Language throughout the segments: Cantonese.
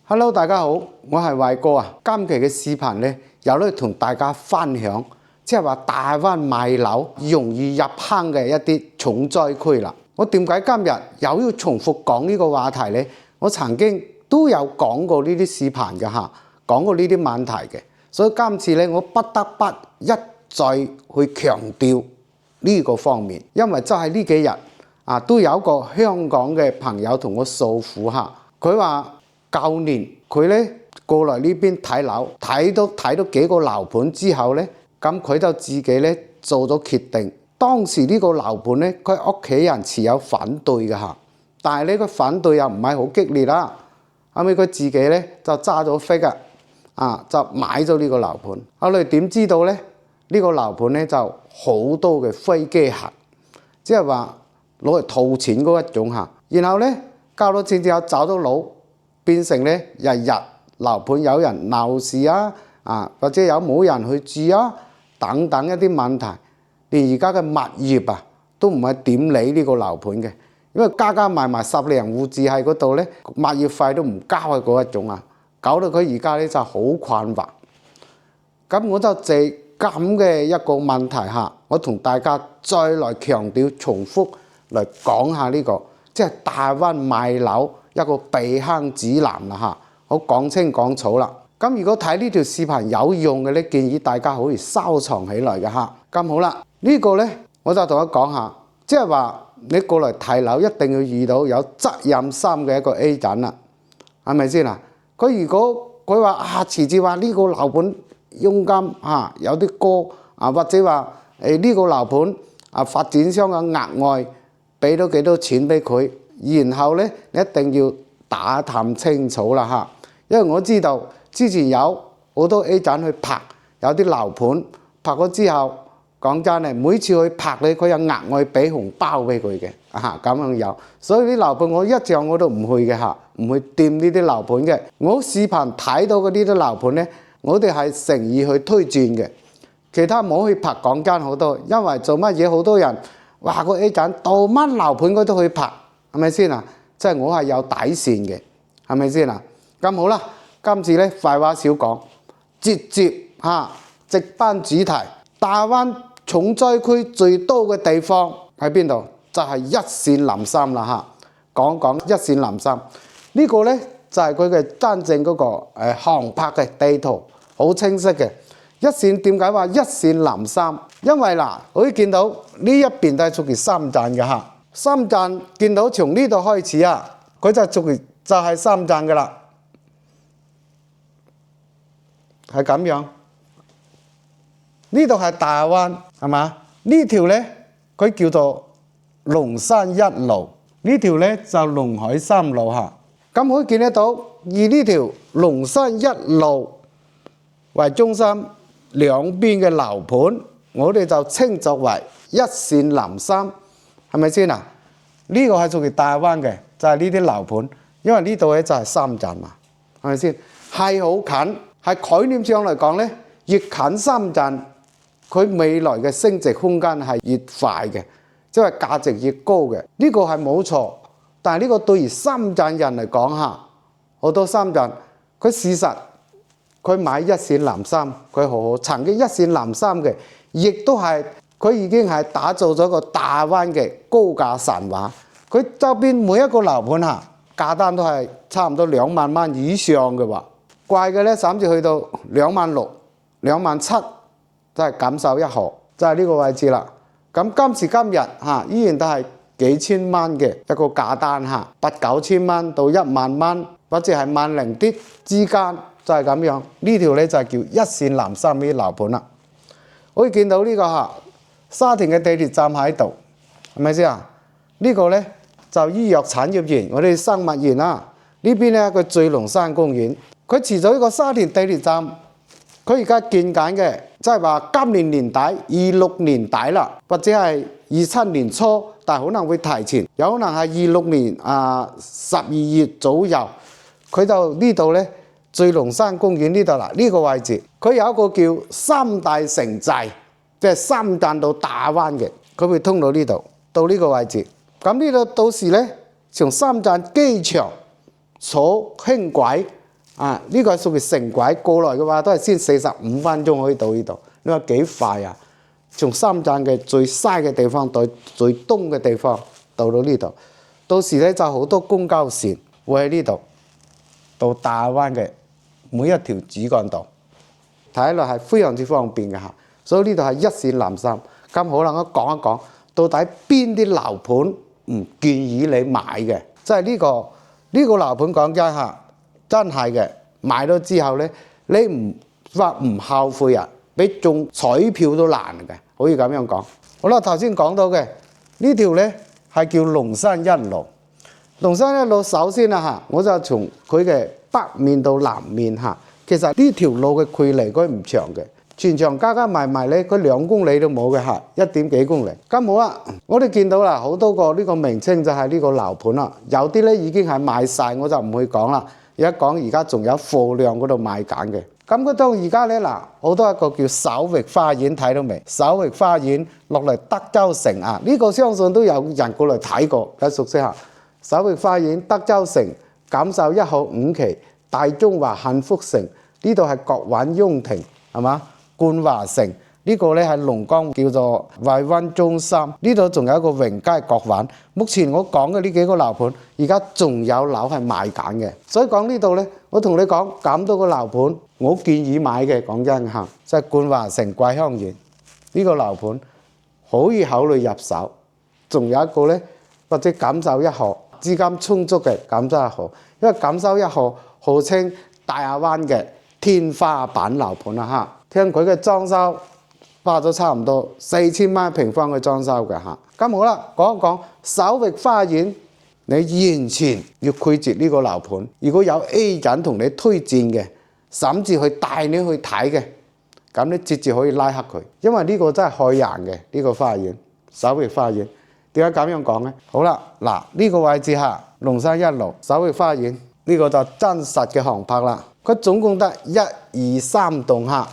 Hello， 大家好，我係偉哥啊。今期嘅視頻呢，有咧同大家分享，即係話大灣買樓容易入坑嘅一啲重災區啦。我點解今日又要重複講呢個話題呢？我曾經都有講過呢啲視頻嘅嚇，講過呢啲問題嘅，所以今次呢，我不得不一再去強調呢個方面，因為就係呢幾日啊，都有一個香港嘅朋友同我訴苦嚇，佢話舊年佢咧過來呢邊睇樓，睇到幾個樓盤之後咧，咁佢就自己咧做咗決定。當時呢個樓盤咧，佢屋企人持有反對嘅嚇，但係呢個反對又唔係好激烈啦。後尾佢自己咧就揸咗飛啊，就買咗呢個樓盤。後來點知道咧？呢個樓盤咧就好多嘅飛機客，即係話攞嚟套錢嗰一種嚇。然後咧交咗錢之後走咗佬。變成咧日日樓盤有人鬧事啊，或者有冇人去住啊，等等一啲問題，連而家嘅物業啊都唔係點理呢個樓盤嘅，因為加埋10零戶住喺嗰度咧，物業費都唔交嘅嗰一種啊，搞到佢而家咧就好困惑。咁我就借咁嘅一個問題下，我同大家再來強調重複嚟講下呢個，即係大灣買樓一個避坑指南啦嚇，好講清講楚啦。咁如果睇呢條視頻有用嘅咧，建議大家可以收藏起來嘅嚇。咁好啦，呢個咧我就同佢講下，即係話你過嚟睇樓一定要遇到有責任心嘅一個 agent 啦，係咪先啊？佢如果佢話遲遲話呢個樓盤佣金有啲高或者話呢個樓盤發展商嘅額外俾到幾多錢俾佢。然後咧，你一定要打探清楚啦嚇，因為我知道之前有好多 agent 去拍，有啲樓盤拍咗之後，講真咧，每次去拍咧，佢有額外俾紅包俾佢嘅咁樣有，所以啲樓盤我一向我都唔去嘅嚇，唔去掂呢啲樓盤嘅。我視頻睇到嘅呢啲樓盤咧，我哋係誠意去推薦嘅，其他冇去拍。講真好多，因為做乜嘢好多人話個 agent 到乜樓盤佢都去拍。係咪先啊？即係我係有底線嘅，係咪先啊？咁好啦，今次咧廢話少講，直接直奔主題。大灣重災區最多嘅地方喺邊度？就係一線南三啦嚇。講一線南三呢個咧就係佢嘅真正嗰個航拍嘅地圖，好清晰嘅。一線點解話一線南三？因為嗱，可以見到呢一邊都係屬於深圳嘅嚇。深圳見到從呢度開始佢就係深圳㗎啦，係咁樣。呢度係大灣係嘛？呢條咧佢叫做龍山一路，呢條咧就龍海三路嚇。咁可以見得到，以呢條龍山一路為中心，兩邊嘅樓盤，我哋就稱作為一線南三。係咪先啊？呢個係屬於大灣嘅，就係呢啲樓盤，因為呢度咧就係深圳嘛，係咪先？係好近，係概念上嚟講咧，越近深圳，佢未來嘅升值空間係越快嘅，即係價值越高嘅。呢個係冇錯，但係呢個對於深圳人嚟講嚇，好多深圳佢事實佢買一線南三，佢好曾經一線南三嘅，亦都係。佢已經係打造咗個大灣嘅高價神話。佢周邊每一個樓盤價單都係差唔多2萬蚊以上嘅喎，貴嘅咧甚至去到26000、27000，真係錦繡一行，就係呢個位置啦。咁今時今日依然都係幾千蚊嘅一個價單8、9千蚊到1萬蚊，或者係萬零啲之間，就係咁樣。呢條咧就係叫一線南三呢啲樓盤啦。可以見到呢個沙田嘅地鐵站喺度，係咪先啊？呢個咧就醫藥產業園，我哋生物園啦。呢邊咧個聚龍山公園，佢遲咗呢個沙田地鐵站，佢而家建緊嘅，即係話今年年底26年底啦，或者係27年初，但係可能會提前，有可能係26年12月左右。佢就呢度咧聚龍山公園呢度啦，呢個位置，佢有一個叫三大城際。即係深圳到大灣嘅，佢會通到呢度，到呢個位置。咁呢度到時咧，從深圳機場坐輕軌呢個係屬於城軌過來嘅話，都係先45分鐘可以到呢度。你話幾快啊？從深圳嘅最西嘅地方到最東嘅地方到呢度，到時咧就好多公交線會喺呢度到大灣嘅每一條主幹道，睇落係非常之方便嘅嚇。所以呢度係一線南深。咁好啦，我講一講到底邊啲樓盤唔建議你買嘅，即係呢個樓盤講真嚇，真係嘅買咗之後咧，你唔後悔啊？比中彩票都難嘅，可以咁樣講。好啦，頭先講到嘅呢條咧係叫龍山一路。龍山一路首先啊嚇，我就從佢嘅北面到南面嚇，其實呢條路嘅距離佢唔長嘅，全長加加埋埋咧，佢2公里都冇嘅嚇，1點幾公里。咁好啦，我哋見到啦，好多個呢個名稱就係呢個樓盤啦，有啲咧已經係賣晒，我就唔會講啦。而家講而家仲有貨量嗰度賣緊嘅。咁佢到而家咧嗱，好多一個叫首域花園，睇到未？首域花園落嚟德州城啊，呢個相信都有人過嚟睇過，有熟悉下。首域花園、德州城、錦繡1號5期、大中華幸福城，呢度係國韻雍庭，係嘛？冠華城呢個咧係龍崗叫做惠溫中心，呢度仲有一個榮佳國韻。目前我講嘅呢幾個樓盤，而家仲有樓係賣緊嘅，所以講呢度咧，我同你講咁多個樓盤，我建議買嘅，講真嚇，即係冠華城桂香園呢個樓盤可以考慮入手。仲有一個咧，或者錦繡1號，資金充足嘅錦繡1號，因為錦繡1號號稱大亞灣嘅天花板樓盤啦嚇，聽佢嘅裝修花咗差唔多4000蚊平方嘅裝修嘅嚇。咁好啦，講一講首域花園，你完全要拒絕呢個樓盤。如果有 A 人同你推薦嘅，甚至去帶你去睇嘅，咁你直接可以拉黑佢，因為呢個真係害人嘅呢個花園，首域花園。點解咁樣講呢？好啦，嗱呢個位置嚇，龍山一路首域花園呢個就真實嘅航拍啦。佢總共得1、2、3棟客，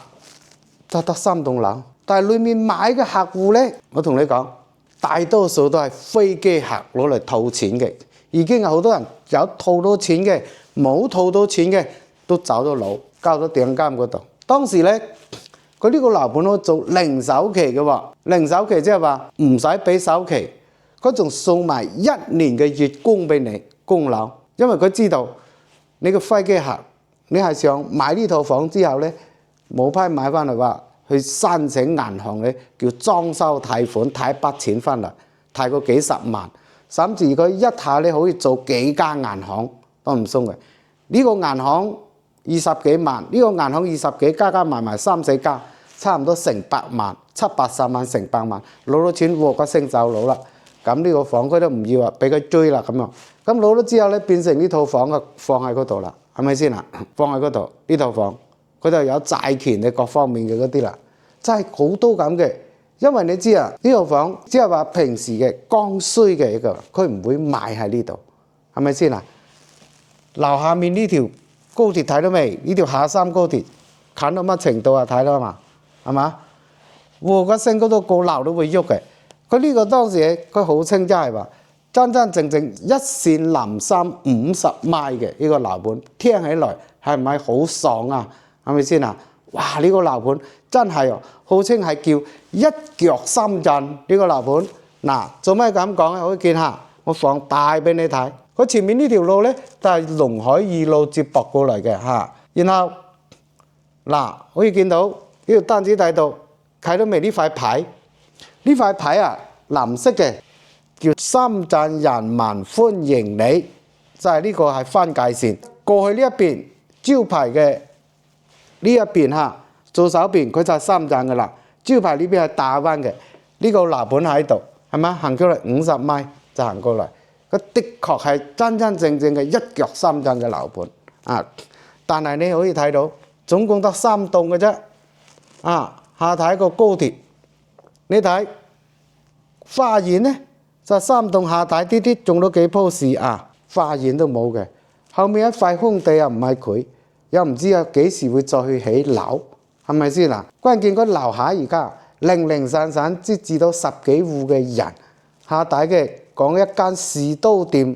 就得3棟樓。但係裏面買嘅客戶呢，我同你講，大多數都係飛機客攞嚟套錢嘅，已經有好多人有套到錢嘅，冇套到錢嘅都走咗佬，交咗訂金嗰度。當時呢，佢呢個樓盤可以做零首期嘅喎，零首期即係話唔使俾首期，佢仲送埋1年嘅月供俾你供樓，因為佢知道你個飛機客，你係想買呢套房之後呢，冇批買翻嚟話，去申請銀行咧叫裝修貸款，貸一筆錢翻嚟，貸個幾十萬，甚至佢一下咧可以做幾間銀行都唔鬆嘅。呢個銀行20幾萬，呢個銀行20幾加埋埋3、4家，差唔多成百萬，7、80萬成百萬，攞到錢喎，個聲走佬啦。咁呢個房佢都唔要啊，俾佢追啦咁樣。咁攞咗之後咧，變成呢套房啊放喺嗰度啦，係咪先啊？放喺嗰度呢套房。佢就有債權嘅各方面嘅嗰啲啦，真係好多咁嘅。因為你知啊，呢套房即係話平時嘅剛需嘅一個，佢唔會賣喺呢度，係咪先啊？樓下面呢條高鐵睇到未？呢條下三高鐵近到乜程度啊？睇到嘛？係嘛？喎個聲嗰度個樓都會喐嘅。佢呢個當時佢號稱真係話真真正正一線南深50米嘅呢個樓盤，聽起來係咪好爽啊？係咪先啊？哇！呢個樓盤真係號稱係叫一腳深圳呢個樓盤。嗱，做咩咁講咧？可以見下，我放大俾你睇。佢前面呢條路咧，就係龍海2路接駁過嚟嘅嚇。然後嗱，可以見到呢條單子睇到睇到未？呢塊牌，呢塊牌啊，藍色嘅叫深圳人民歡迎你，就係呢個係分界線。過去呢一邊招牌嘅。呢一邊嚇，左手邊佢就係深圳嘅啦。招牌呢邊係大灣嘅，呢個樓盤喺度，係咪？行過嚟50米就行過嚟，佢的確係真真正正嘅一腳深圳嘅樓盤啊！但係你可以睇到，總共得3棟嘅啫。啊，下睇個高鐵，你睇花園呢，就3棟下睇啲啲種咗幾棵樹啊，花園都冇嘅。後面一塊空地又唔係佢。又唔知啊幾時會再去起樓，係咪先嗱？關鍵佢樓下而家零零散散至到10幾戶嘅人，下底嘅講一間士多店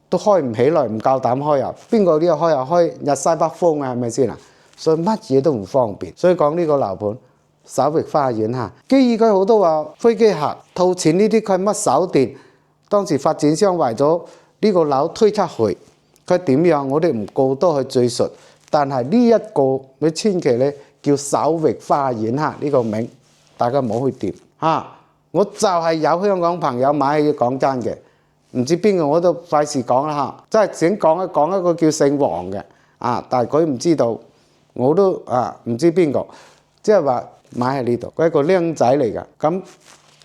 都開唔起來，唔夠膽開啊！邊個呢個開啊？開日西北風啊，係咪先啊？所以乜嘢都唔方便。所以講呢個樓盤首域花園嚇，基於佢好多話飛機客套錢呢啲，佢乜手段？當時發展商為咗呢個樓推出去，佢點樣？我哋唔過多去敘述。但係呢一個你千祈咧叫首域花園嚇呢個名，大家唔好去掂嚇。我就係有香港朋友買起講真嘅，唔知邊個我都費事講啦嚇。真係想講一個叫姓黃嘅但係佢唔知道，我都唔知邊個，即係話買喺呢度，佢係一個僆仔嚟㗎。咁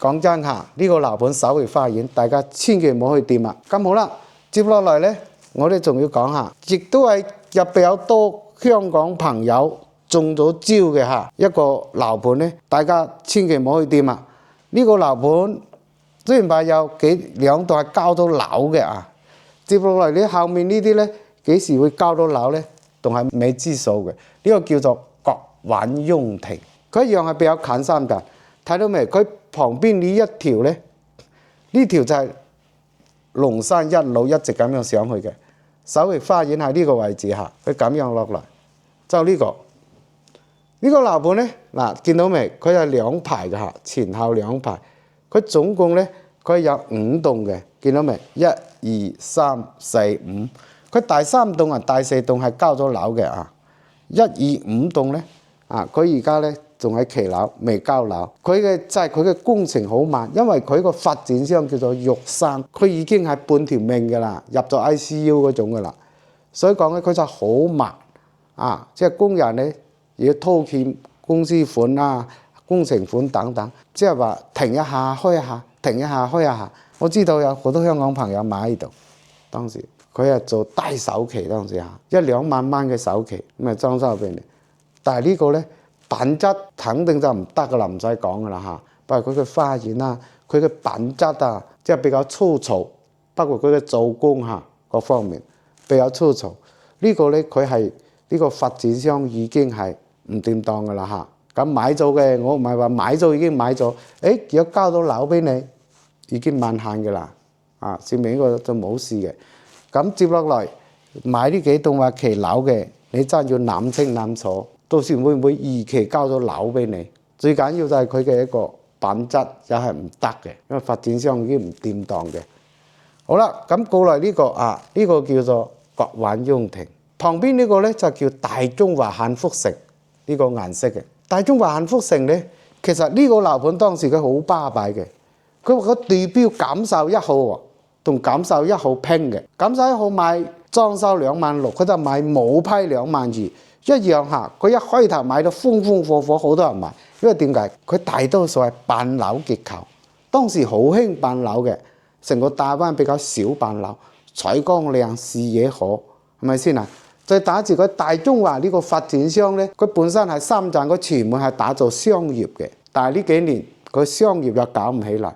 講真嚇，呢個樓盤首域花園，大家千祈唔好去掂啊。咁好啦，接落嚟咧，我哋仲要講下，亦都係入邊有多香港朋友中咗招嘅嚇一個樓盤咧，大家千祈唔好去掂啊！呢個樓盤雖然話有兩棟係交到樓嘅接落嚟你後面呢啲咧幾時會交到樓咧，仲係未知數嘅。呢個叫做國韻雍庭，佢一樣係比較近三站，睇到未？佢旁邊呢一條咧，呢條就係龍山一路一直咁樣上去嘅。首域花園喺呢個位置下，佢咁樣落嚟，就呢個樓盤咧嗱，見到未？佢係兩排嘅嚇，前後兩排。佢總共咧，佢有5棟嘅，見到未？1、2、3、4、5。佢第三棟第四棟係交咗樓嘅1、2、5棟咧佢而家咧仲喺期樓未交樓。佢嘅就係佢嘅工程好慢，因為佢個發展商叫做玉山，佢已經係半條命㗎啦，入咗 ICU 嗰種㗎啦。所以講咧，佢就好慢即係工人咧要拖欠公司款工程款等等，即係話停一下開一下，停一下開一下。我知道有好多香港朋友買呢度，當時佢係做低首期，當時1、2萬蚊嘅首期咁啊裝修俾你。但係呢個咧品質肯定就唔得㗎啦，唔使講㗎啦不過佢嘅花園佢嘅品質即係比較粗糙，包括佢嘅做工各方面比較粗糙。呢個咧佢係呢個發展商已經係唔掂當㗎啦咁買咗嘅，我唔係話買咗已經買咗，如果交到樓俾你，已經萬幸㗎啦證明呢個就冇事嘅。咁接落嚟買呢幾棟話期樓嘅，你真係要諗清諗楚，到時會唔會逾期交咗樓俾你？最緊要就係佢嘅一個品質又係唔得嘅，因為發展商已經唔掂當嘅。好啦，咁過嚟呢個呢個叫做國韻雍庭，旁邊呢個咧就叫大中華幸福城呢個顏色嘅。大中華幸福城咧，其實呢個樓盤當時佢好巴閉嘅，佢話個地標錦繡1號喎，同錦繡1號拼嘅。錦繡1號賣裝修2萬6，佢就賣毛坯2萬2，一樣佢一開頭買到風風火火，好多人買，因為點解？佢大多數係扮樓結構，當時好興扮樓嘅，成個大灣比較少扮樓，採光靚，視野好，係咪先再打住佢大中華呢個發展商咧，佢本身係深圳，佢全部係打造商業嘅，但係呢幾年佢商業又搞唔起嚟。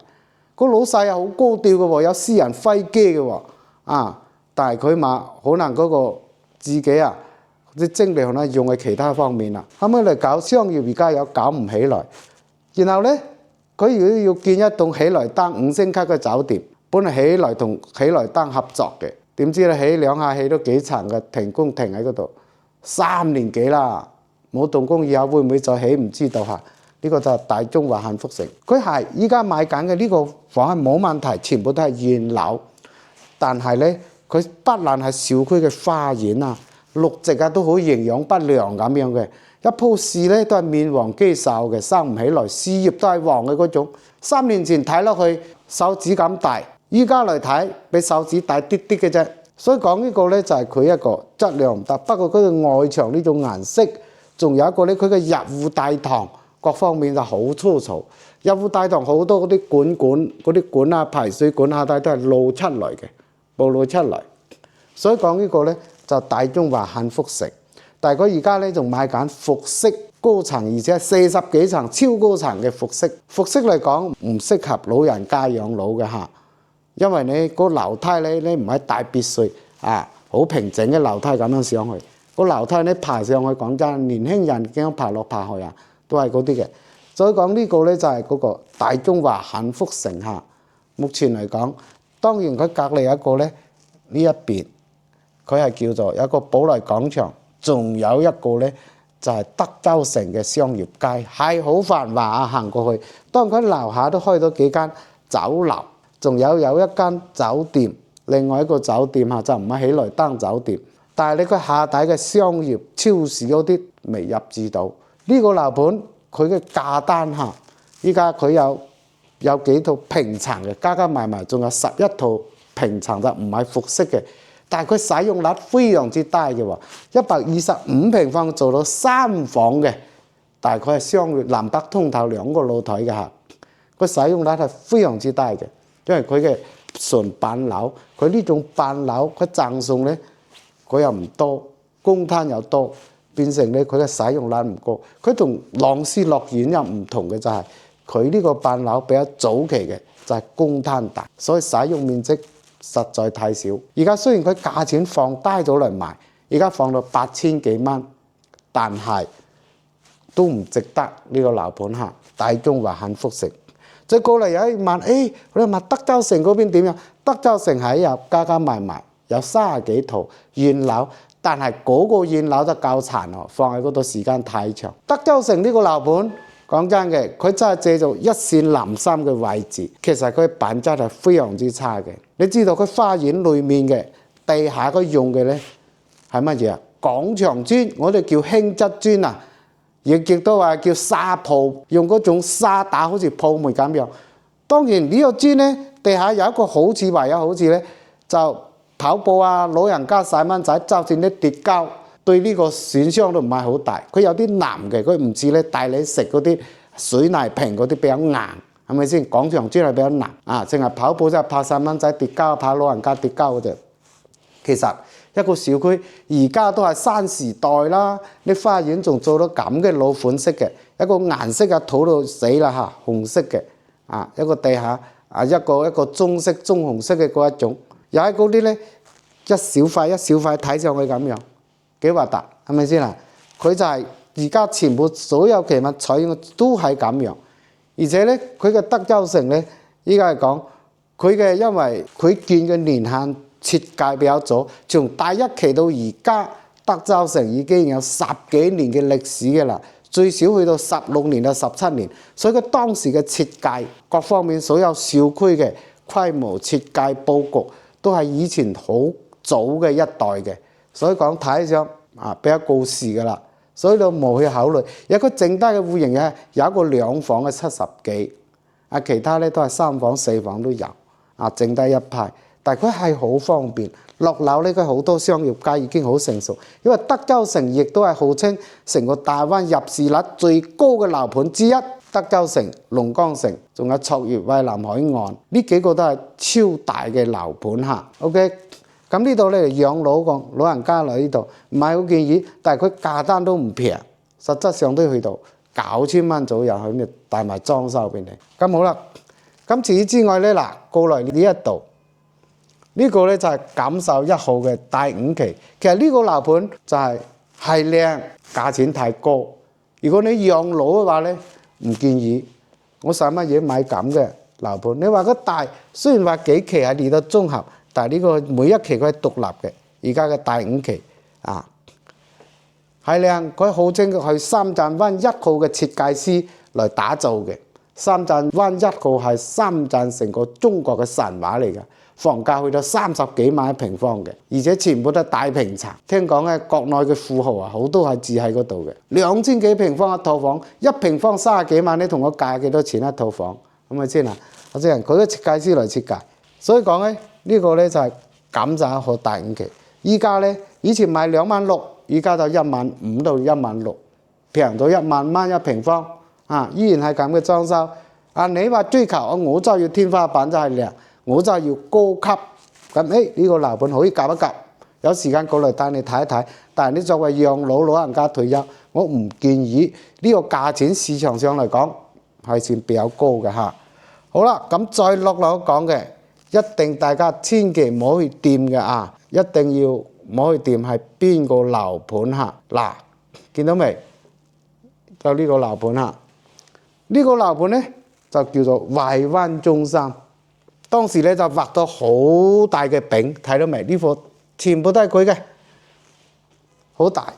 個老細又好高調嘅喎，有私人飛機嘅喎但係佢話可能嗰個自己啲精力可能用喺其他方面啦。後尾嚟搞商業，而家又搞唔起來。然後咧，佢如果要建一棟喜來登5星級嘅酒店，本來喜來同喜來登合作嘅。點知咧起兩下起都幾層嘅，停工停喺嗰度3年幾啦，冇動工，以後會唔會再起唔知道呢個就係大中華幸福城，佢係依家買緊嘅呢個房係冇問題，全部都係現樓，但係咧佢不但係小區嘅花園綠植都好營養不良咁樣嘅，一鋪市咧都係面黃肌瘦嘅，生唔起來，事業都係黃嘅嗰種。3年前睇落去手指咁大。依家嚟睇，比手指大啲啲嘅啫，所以講呢個咧就係佢一個質量唔得。不過佢嘅外牆呢種顏色，仲有一個咧，佢嘅入戶大堂各方面就好粗糙。入戶大堂好多嗰啲嗰啲管排水管都係露出嚟嘅，暴露出嚟。所以講呢個咧就大中華幸福城，但係佢而家咧仲買緊復式高層，而且40幾層超高層嘅復式。復式嚟講唔適合老人家養老嘅因為你個樓梯咧，你唔係大別墅好平整嘅樓梯咁樣上去，個樓梯你爬上去，講真，年輕人驚爬落爬去都係嗰啲嘅。所以講呢個咧就係嗰個大中華幸福城目前嚟講，當然佢隔離有一個咧呢一邊，佢係叫做有一個寶來廣場，仲有一個咧就係德州城嘅商業街，係好繁華啊！行過去，當佢樓下都開咗幾間酒樓，仲有一間酒店，另外一個酒店就唔係喜來登酒店，但係你佢下底嘅商業超市嗰啲未入住到。呢個樓盤佢嘅價單依家佢有幾套平層嘅，加埋仲有11套平層，就唔係複式嘅。但係佢使用率非常之低嘅喎，125平方做到3房嘅，但係佢係雙月南北通透2個露台嘅嚇，佢使用率係非常之低嘅，因為佢嘅純板樓，佢呢種板樓佢贈送咧，佢又唔多，公攤又多，變成咧佢嘅使用率唔高。佢同朗斯樂園又唔同嘅就係佢呢個板樓比較早期嘅就係公攤大，所以使用面積實在太少。而家雖然佢價錢放低咗嚟賣，而家放到8000幾蚊，但係都唔值得呢個樓盤嚇。大中華幸福城再過嚟有一問，你問德州城嗰邊點樣？德州城係有加埋有30幾套現樓，但係嗰個現樓就較殘咯，放喺嗰度時間太長。德州城呢個樓盤講真嘅，佢真係借做一線南山嘅位置，其實佢品質係非常之差嘅。你知道佢花園裏面嘅地下佢用嘅咧係乜嘢啊？廣場磚，我哋叫輕質磚啊，亦都話叫沙鋪，用嗰種沙打好似泡沫咁樣。當然呢個磚咧，地下有一個好處，唯有好處咧就跑步啊、老人家細蚊仔，就算啲跌跤，對呢個損傷都唔係好大。佢有啲腍嘅，佢唔似咧帶你食嗰啲水泥瓶嗰啲比較硬，係咪先？廣場磚係比較腍啊，淨係跑步就係怕細蚊仔跌跤，怕老人家跌跤嗰隻。其實一個小區而家都係新時代啦，你花園仲做到咁嘅老款式嘅，一個顏色啊土到死啦嚇，紅色嘅啊，一個地下啊一個棕色棕紅色嘅嗰一種，又係嗰啲咧一小塊睇上去咁樣，幾核突係咪先啊？佢就係而家全部所有奇物採用都係咁樣，而且咧佢嘅德州城咧，依家係講佢嘅，因為佢建嘅年限設計比較早，從第一期到而家，德州城已經有10幾年嘅歷史嘅啦，最少去到16年到17年，所以佢當時嘅設計各方面所有小區嘅規模設計佈局都係以前好早嘅一代嘅，所以講睇上比較過時㗎啦，所以就冇去考慮。有個剩低嘅戶型嘅有一個2房嘅70幾，其他咧都係3房4房都有，剩低一派。但係佢係好方便，落樓呢，佢好多商業街已經好成熟，因為德州城亦都係號稱成個大灣入市率最高嘅樓盤之一。德州城、龍崗城，仲有卓越蔚藍海岸，呢幾個都係超大嘅樓盤嚇。OK， 咁呢度咧養老個老人家嚟呢度唔係好建議，但係佢價單都唔平，實質上都要去到9000蚊左右，咁就帶埋裝修俾你。咁好啦，咁除此之外咧嗱，過嚟呢一度。呢個咧就係錦繡1號嘅第5期，其實呢個樓盤就係靚，價錢太高。如果你養老嘅話咧，唔建議。我使乜嘢買咁嘅樓盤？你話佢大，雖然話幾期係列得綜合，但係呢個每一期佢係獨立嘅。而家嘅第5期係靚，佢號稱係三鎮灣1號嘅設計師嚟打造嘅。三鎮灣1號係深圳成個中國嘅神話嚟㗎。房價去到30幾萬一平方嘅，而且全部都係大平層。聽講咧，國內嘅富豪好多係住喺嗰度嘅。2000幾平方一套房，1平方30幾萬，你同我價幾多錢一套房？係咪先啊？我即係佢嘅設計師嚟設計，所以講咧呢個咧就係錦繡1號第5期。依家咧以前賣26000，依家就15000到16000，平咗1萬蚊一平方依然係咁嘅裝修。你話追求我就要天花板就係靚。我就要高級，咁呢個樓盤可以夾一夾，有時間過嚟帶你睇一睇。但係你作為養老人家退休，我唔建議呢個價錢市場上嚟講係算比較高嘅嚇。好啦，咁再落樓講嘅，一定大家千祈唔好去掂嘅一定要唔好去掂係邊個樓盤嚇。嗱，見到未？就呢個樓盤嚇，呢個樓盤咧就叫做惠灣中心。當時咧就畫到好大嘅餅，睇到未？呢幅全部都係佢嘅，好大。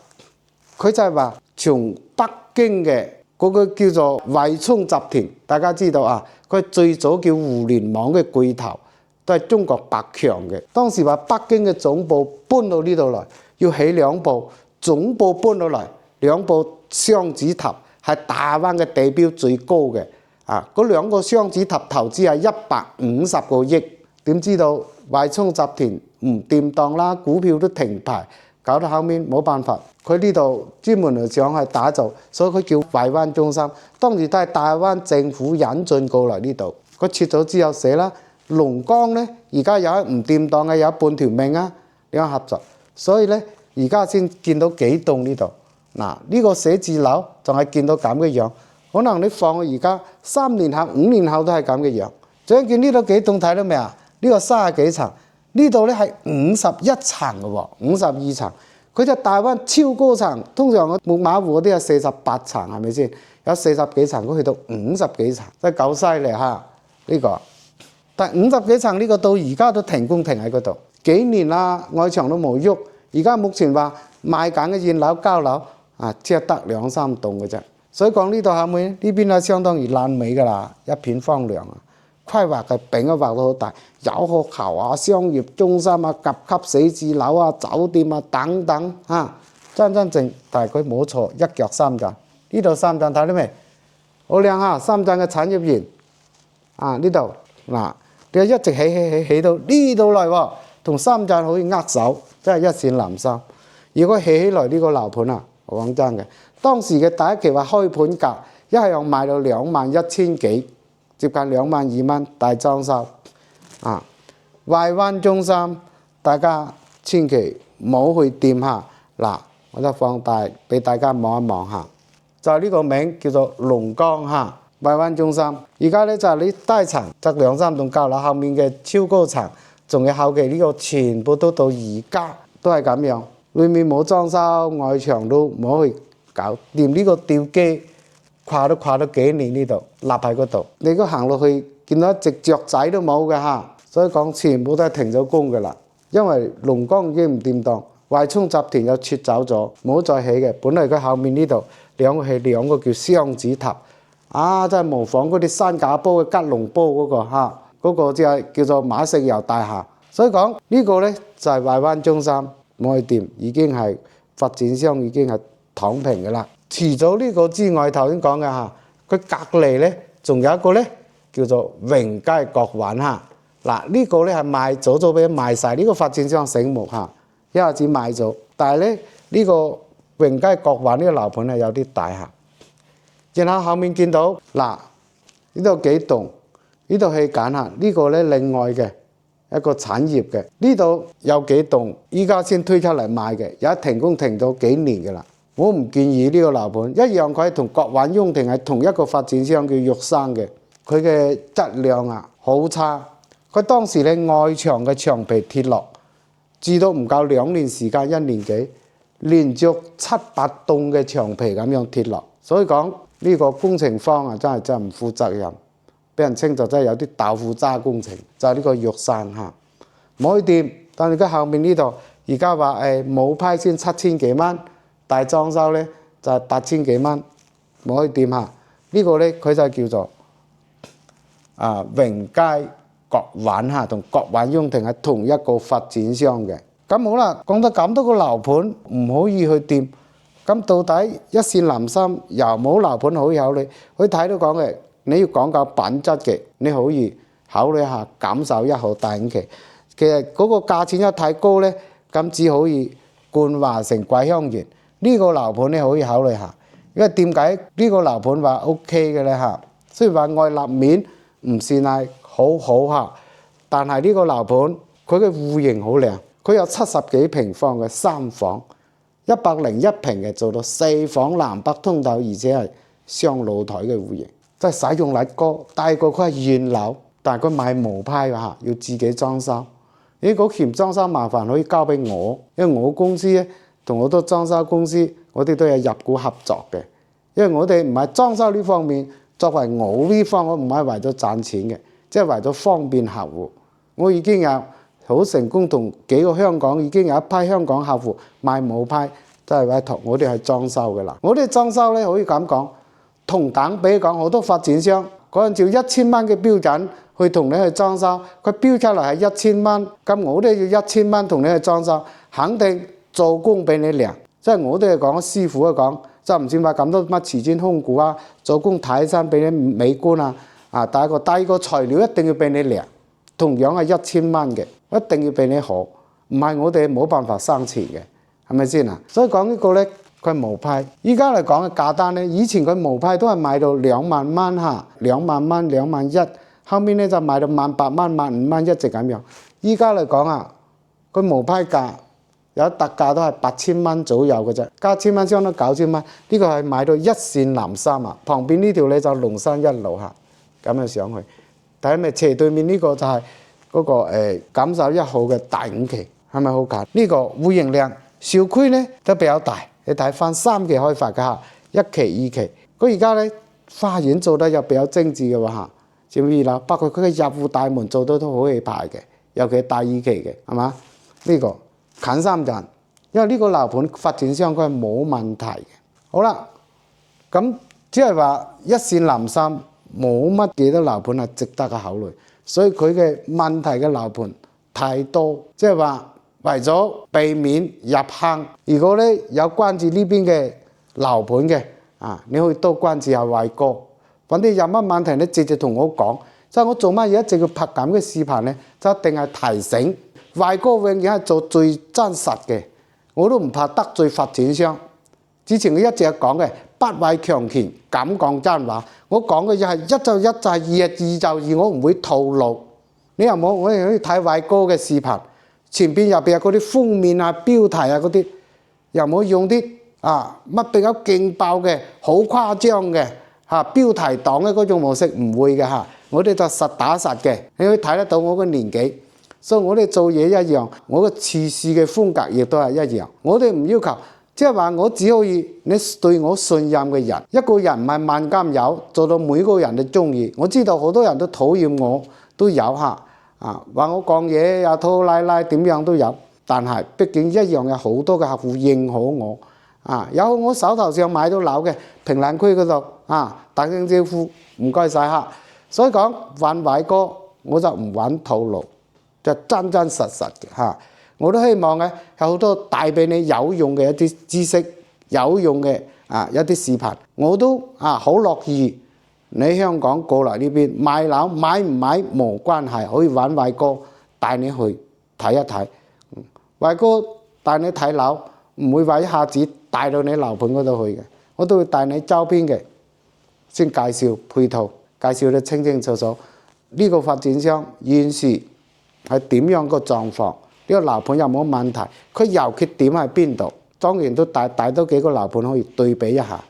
佢就係話從北京嘅嗰個叫做惠聰集團，大家知道啊，佢最早叫互聯網嘅巨頭，都係中國百強嘅。當時話北京嘅總部搬到呢度來，要起2部，總部搬到嚟2部雙子塔，係大灣嘅地標最高嘅。嗰2個雙子塔投資係150個億，點知道惠聰集團唔掂當啦，股票都停牌，搞到後面冇辦法。佢呢度專門嚟講係打造，所以佢叫惠灣中心。當時都係大灣政府引進過嚟呢度。佢撤咗之後寫啦，龍崗呢而家有唔掂當嘅有半條命啊，兩合作。所以呢，而家先見到幾棟呢度。嗱，呢個寫字樓仲係見到咁嘅樣。可能你放而家3年後、5年後都係咁嘅樣。仲見呢度幾棟睇到未啊？呢個30幾層，呢度咧係51層嘅喎，52層。佢就大灣超高層，通常我木馬湖嗰啲係48層，係咪先？有40幾層，佢去到50幾層，真係夠犀利嚇呢個。但50幾層呢個到而家都停工停喺嗰度，幾年啦，外牆都冇喐。而家目前話賣緊嘅現樓交樓只係得2-3棟嘅啫。所以講呢度後面呢邊係相當於爛尾㗎啦，一片荒涼啊！規劃嘅餅都畫到好大，有學校啊、商業中心啊、甲級寫字樓啊、酒店啊等等真正，但係佢冇錯，一腳三站。呢度三站睇到未？好靚嚇，三站嘅產業園呢度嗱，你一直起到呢度嚟喎，同三站可以握手，真係一線南山。如果起來呢個樓盤我講真嘅。當時嘅第一期話開盤價，一係又賣到21,000幾，接近22,000蚊，大裝修。惠灣中心，大家千祈唔好去掂下。嗱，我就放大俾大家望一望下，就係呢個名叫做龍崗惠灣中心。而家咧就係你低層得2-3棟交樓，後面嘅超高層，仲有後期呢個全部都到而家都係咁樣，裏面冇裝修，外牆都冇去搞，連呢個吊機跨都幾年呢度立喺嗰度。你如果行落去見到一隻雀仔都冇嘅所以講全部都係停咗工嘅啦。因為龍崗已經唔掂當，惠聰集團又撤走咗，冇再起嘅。本來佢後面呢度兩個叫雙子塔，真係模仿嗰啲新加坡嘅吉隆坡嗰個嗰個即係叫做馬石油大廈。所以講呢個呢，就係惠灣中心冇去掂，已經係發展商已經係躺平嘅啦。除咗呢個之外，頭先講嘅佢隔離呢，仲有一個呢，叫做榮佳國環嗱，呢個呢係賣早俾賣晒，呢個發展商醒目一下子賣咗。但係咧呢個榮佳國環呢個樓盤係有啲大然後後面見到嗱，呢度幾棟，呢度起緊呢個呢另外嘅一個產業嘅，呢度有幾棟依家先推出嚟賣嘅，有停工停咗幾年嘅啦。我唔建議呢個樓盤，一樣佢係同國環雍庭係同一個發展商叫玉山嘅，佢嘅質量好差。佢當時咧外牆嘅牆皮鐵落，至到唔夠2年時間，1年幾，連續7-8棟嘅牆皮咁樣鐵落。所以講呢個工程方真係唔負責任，俾人稱就真係有啲豆腐渣工程，就係呢個玉山唔可以掂。但係而家後面呢度而家話冇批先7,000幾蚊，大裝修咧就係8,000幾蚊，唔可以掂呢個咧佢就叫做榮佳國環同國環雍庭係同一個發展商嘅。咁好啦，講到咁多個樓盤唔可以去掂，咁到底一線南山有冇樓盤可以考慮？佢睇到講嘅，你要講究品質嘅，你可以考慮一下錦繡1號大影期。其實嗰個價錢一太高咧，咁只可以冠華城桂香園呢個樓盤你可以考慮下。因為點解呢個樓盤話 OK 嘅咧雖然話外立面唔算係好但係呢個樓盤佢嘅戶型好靚，佢有70幾平方嘅3房，101平嘅做到4房南北通透，而且係雙露台嘅戶型，即係使用率高。第二個佢係現樓，但係佢買毛坯要自己裝修。如果嫌裝修麻煩，可以交俾我，因為我公司咧同好多裝修公司，我哋都有入股合作嘅。因為我哋唔係裝修呢方面，作為我呢方，我唔係為咗賺錢嘅。即係為咗方便客戶。我已經有好成功同幾個香港已經有一批香港客戶買毛坯，都係委託我哋去裝修嘅啦。我哋裝修咧可以咁講，同等比講好多發展商按照1000蚊嘅標準去同你去裝修，佢標出嚟係1000蚊，咁我哋要1000蚊同你去裝修，肯定做工比你靚。即係我哋係講師傅嘅講，就唔算話咁多乜瓷磚空鼓啊，做工睇起身比你美觀啊，第二個材料一定要比你靚，同樣係1000蚊嘅，一定要比你好，唔係我哋冇辦法生存嘅，係咪先啊？所以講呢個咧，佢毛坯，依家嚟講嘅價單咧，以前佢毛坯都係賣到2萬蚊嚇，2萬蚊、2萬1，後面咧就賣到18000蚊、15000蚊一直咁樣。依家嚟講啊，佢毛坯價有特價都係8000蚊左右嘅啫，加1000蚊相當9000蚊。呢個係買到一線南山啊，旁邊呢條咧就龍山一路嚇，咁樣上去。睇咪斜對面呢個就係嗰個錦繡1號嘅大5期，係咪好近？呢個戶型靚，小區咧都比較大。你睇翻3期開發嘅嚇，1期、2期。佢而家咧花園做得又比較精緻嘅喎嚇，知唔知啦？包括佢嘅入戶大門做得都好氣派嘅，尤其係大2期嘅，係嘛？呢個近3站，因為呢個樓盤發展商佢係冇問題嘅。好啦，咁即係話一線南山冇乜幾多樓盤係值得嘅考慮，所以佢嘅問題嘅樓盤太多，即係話為咗避免入坑，如果咧有關注呢邊嘅樓盤嘅你可以多關注下偉哥，揾啲有乜問題咧直接同我講。即係我做乜嘢一直要拍咁嘅視頻咧，就一定係提醒偉哥永遠係做最真實嘅，我都唔怕得罪發展商。之前佢一直講嘅不畏強權，敢講真話。我講嘅嘢係一就一，就係二就二，我唔會套路。你又冇，我哋可以睇偉哥嘅視頻，前邊入邊嗰啲封面啊、標題啊嗰啲，又冇用啲乜比較勁爆嘅、好誇張嘅標題黨嘅嗰種模式，唔會嘅嚇。我哋就實打實嘅，你可以睇得到我個年紀，所以我哋做嘢一樣，我個處事嘅風格亦都係一樣。我哋唔要求。即係話我只可以你對我信任嘅人，一個人唔係萬金油，做到每個人都中意。我知道好多人都討厭我，都有話我講嘢又拖拉拉點樣都有。但係畢竟一樣有好多嘅客戶認可我，有我手頭上買到樓嘅平蘭區嗰度打聲招呼，唔該晒客。所以講揾偉哥我就唔揾套路，就真真實實嘅我都希望咧有好多帶俾你有用嘅一啲知識，有用嘅一啲視頻，我都好樂意你香港過嚟呢邊買樓，買唔買冇關係，可以揾偉哥帶你去睇一睇。偉哥帶你睇樓，唔會話一下子帶到你樓盤嗰度去嘅，我都會帶你周邊嘅先介紹配套，介紹得清清楚楚。呢個發展商現時係點樣個狀況？呢個樓盤有冇問題？佢優缺點喺邊度？當然都帶多幾個樓盤可以對比一下。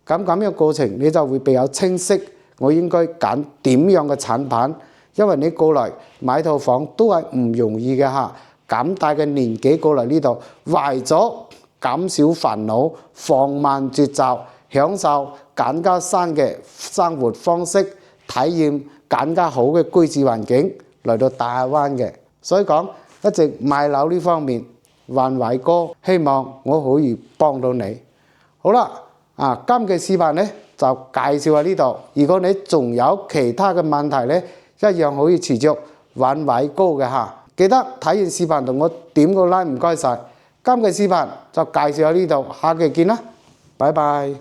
咁樣過程你就會比較清晰。我應該揀點樣嘅產品？因為你過嚟買套房都係唔容易嘅嚇。咁大嘅年紀過嚟呢度，為咗減少煩惱、放慢節奏、享受更加新嘅生活方式、體驗更加好嘅居住環境，嚟到大灣嘅。所以講。一直買樓呢方面，揾偉哥，希望我可以幫到你。好啦，今期視頻咧就介紹喺呢度。如果你仲有其他嘅問題咧，一樣可以持續揾偉哥嘅嚇。記得睇完視頻同我點個 like，唔該晒。今期視頻就介紹喺呢度，下期見啦，拜拜。